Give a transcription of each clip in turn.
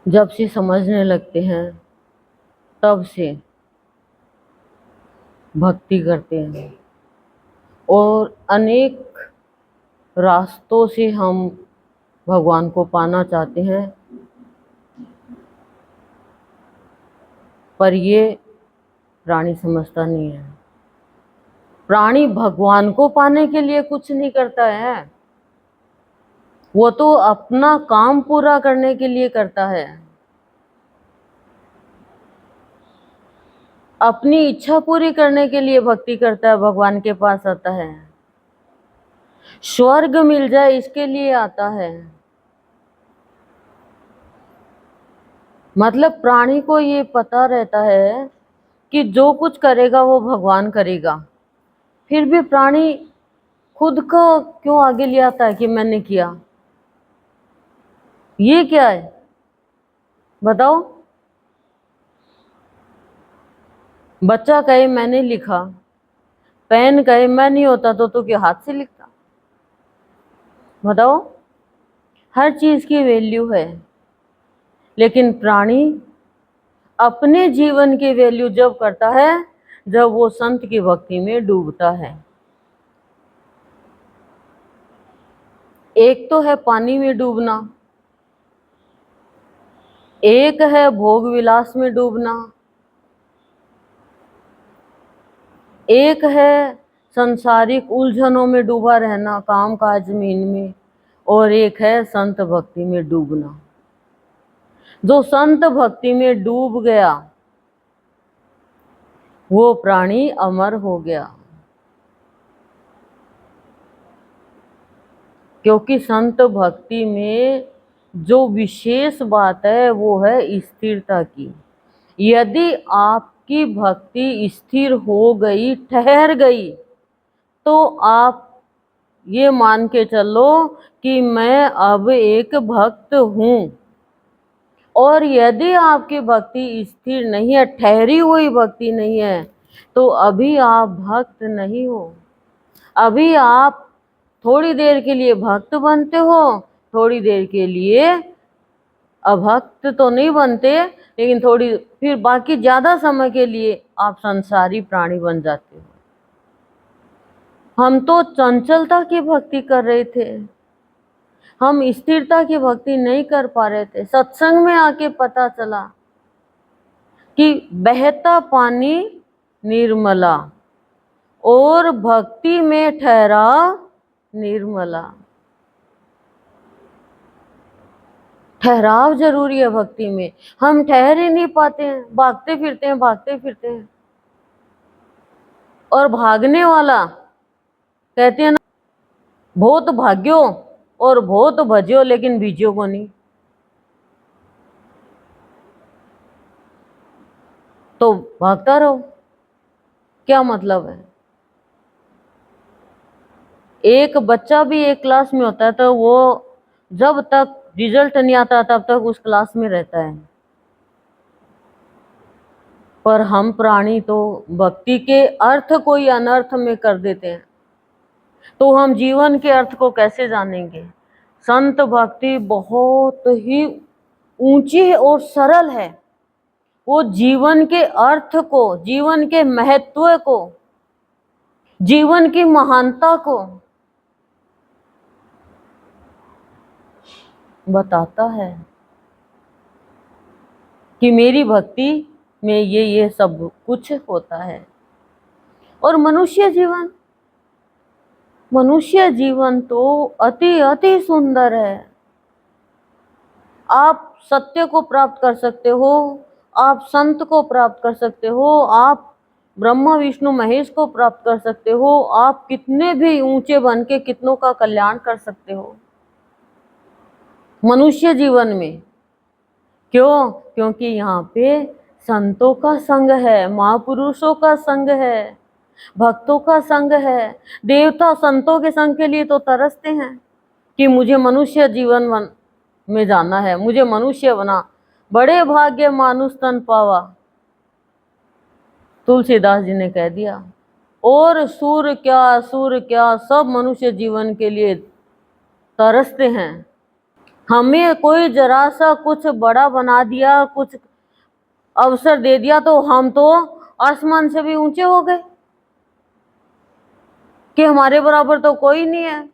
जब से समझने लगते हैं तब से भक्ति करते हैं और अनेक रास्तों से हम भगवान को पाना चाहते हैं, पर ये प्राणी समझता नहीं है। प्राणी भगवान को पाने के लिए कुछ नहीं करता है, वो तो अपना काम पूरा करने के लिए करता है, अपनी इच्छा पूरी करने के लिए भक्ति करता है, भगवान के पास आता है, स्वर्ग मिल जाए इसके लिए आता है। मतलब प्राणी को ये पता रहता है कि जो कुछ करेगा वो भगवान करेगा, फिर भी प्राणी खुद को क्यों आगे ले आता है कि मैंने किया। ये क्या है बताओ। बच्चा कहे मैंने लिखा, पेन कहे मैं नहीं होता तो क्या हाथ से लिखता। बताओ, हर चीज की वैल्यू है, लेकिन प्राणी अपने जीवन की वैल्यू जब करता है जब वो संत की भक्ति में डूबता है। एक तो है पानी में डूबना, एक है भोग विलास में डूबना, एक है संसारिक उलझनों में डूबा रहना काम काज में, और एक है संत भक्ति में डूबना। जो संत भक्ति में डूब गया वो प्राणी अमर हो गया, क्योंकि संत भक्ति में जो विशेष बात है वो है स्थिरता की। यदि आपकी भक्ति स्थिर हो गई, ठहर गई, तो आप ये मान के चलो कि मैं अब एक भक्त हूँ। और यदि आपकी भक्ति स्थिर नहीं है, ठहरी हुई भक्ति नहीं है, तो अभी आप भक्त नहीं हो। अभी आप थोड़ी देर के लिए भक्त बनते हो, थोड़ी देर के लिए अभक्त तो नहीं बनते, लेकिन थोड़ी फिर बाकी ज्यादा समय के लिए आप संसारी प्राणी बन जाते हो। हम तो चंचलता की भक्ति कर रहे थे, हम स्थिरता की भक्ति नहीं कर पा रहे थे। सत्संग में आके पता चला कि बहता पानी निर्मला और भक्ति में ठहरा निर्मला। ठहराव जरूरी है भक्ति में। हम ठहर ही नहीं पाते हैं, भागते फिरते हैं भागते फिरते हैं। और भागने वाला कहते हैं ना, बहुत भाग्यो और बहुत भज्यो लेकिन बीज्यो को नहीं। तो भागता रहो, क्या मतलब है। एक बच्चा भी एक क्लास में होता है तो वो जब तक रिजल्ट नहीं आता तब तक उस क्लास में रहता है, पर हम प्राणी तो भक्ति के अर्थ को ही अनर्थ में कर देते हैं। तो हम जीवन के अर्थ को कैसे जानेंगे। संत भक्ति बहुत ही ऊंची है और सरल है। वो जीवन के अर्थ को, जीवन के महत्व को, जीवन की महानता को बताता है कि मेरी भक्ति में ये सब कुछ होता है। और मनुष्य जीवन तो अति अति सुंदर है। आप सत्य को प्राप्त कर सकते हो, आप संत को प्राप्त कर सकते हो, आप ब्रह्मा विष्णु महेश को प्राप्त कर सकते हो, आप कितने भी ऊंचे बन के कितनों का कल्याण कर सकते हो मनुष्य जीवन में। क्यों? क्योंकि यहाँ पे संतों का संग है, महापुरुषों का संग है, भक्तों का संग है। देवता संतों के संग के लिए तो तरसते हैं कि मुझे मनुष्य जीवन में जाना है, मुझे मनुष्य बना। बड़े भाग्य मानुष तन पावा, तुलसीदास जी ने कह दिया। और सूर क्या सब मनुष्य जीवन के लिए तरसते हैं। हमें कोई जरा सा कुछ बड़ा बना दिया, कुछ अवसर दे दिया तो हम तो आसमान से भी ऊंचे हो गए कि हमारे बराबर तो कोई नहीं है।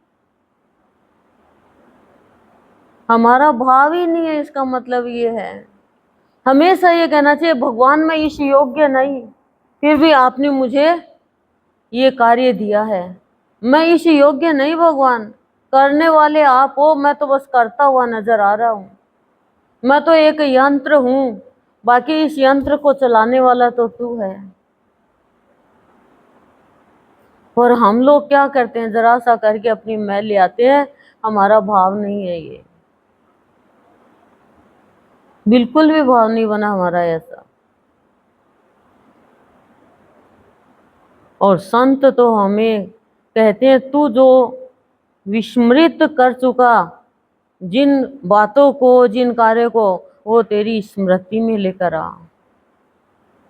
हमारा भाव ही नहीं है, इसका मतलब ये है। हमेशा ये कहना चाहिए भगवान मैं इस योग्य नहीं, फिर भी आपने मुझे ये कार्य दिया है। मैं इस योग्य नहीं भगवान, करने वाले आप हो, मैं तो बस करता हुआ नजर आ रहा हूं। मैं तो एक यंत्र हूं, बाकी इस यंत्र को चलाने वाला तो तू है। और हम लोग क्या करते हैं, जरा सा करके अपनी मैल ले आते हैं। हमारा भाव नहीं है ये, बिल्कुल भी भाव नहीं बना हमारा ऐसा। और संत तो हमें कहते हैं तू जो विस्मृत कर चुका जिन बातों को, जिन कार्य को, वो तेरी स्मृति में लेकर आ,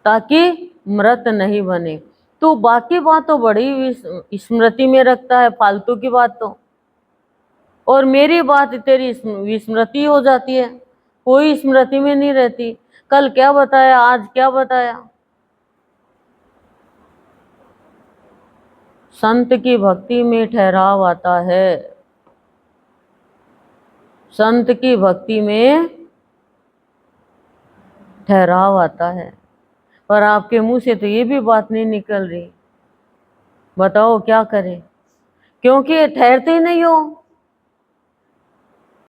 ताकि मृत नहीं बने। तू बाकी बात तो बड़ी स्मृति में रखता है, फालतू की बात तो, और मेरी बात तेरी विस्मृति हो जाती है, कोई स्मृति में नहीं रहती। कल क्या बताया, आज क्या बताया। संत की भक्ति में ठहराव आता है, संत की भक्ति में ठहराव आता है। पर आपके मुंह से तो ये भी बात नहीं निकल रही। बताओ क्या करें, क्योंकि ठहरते ही नहीं हो।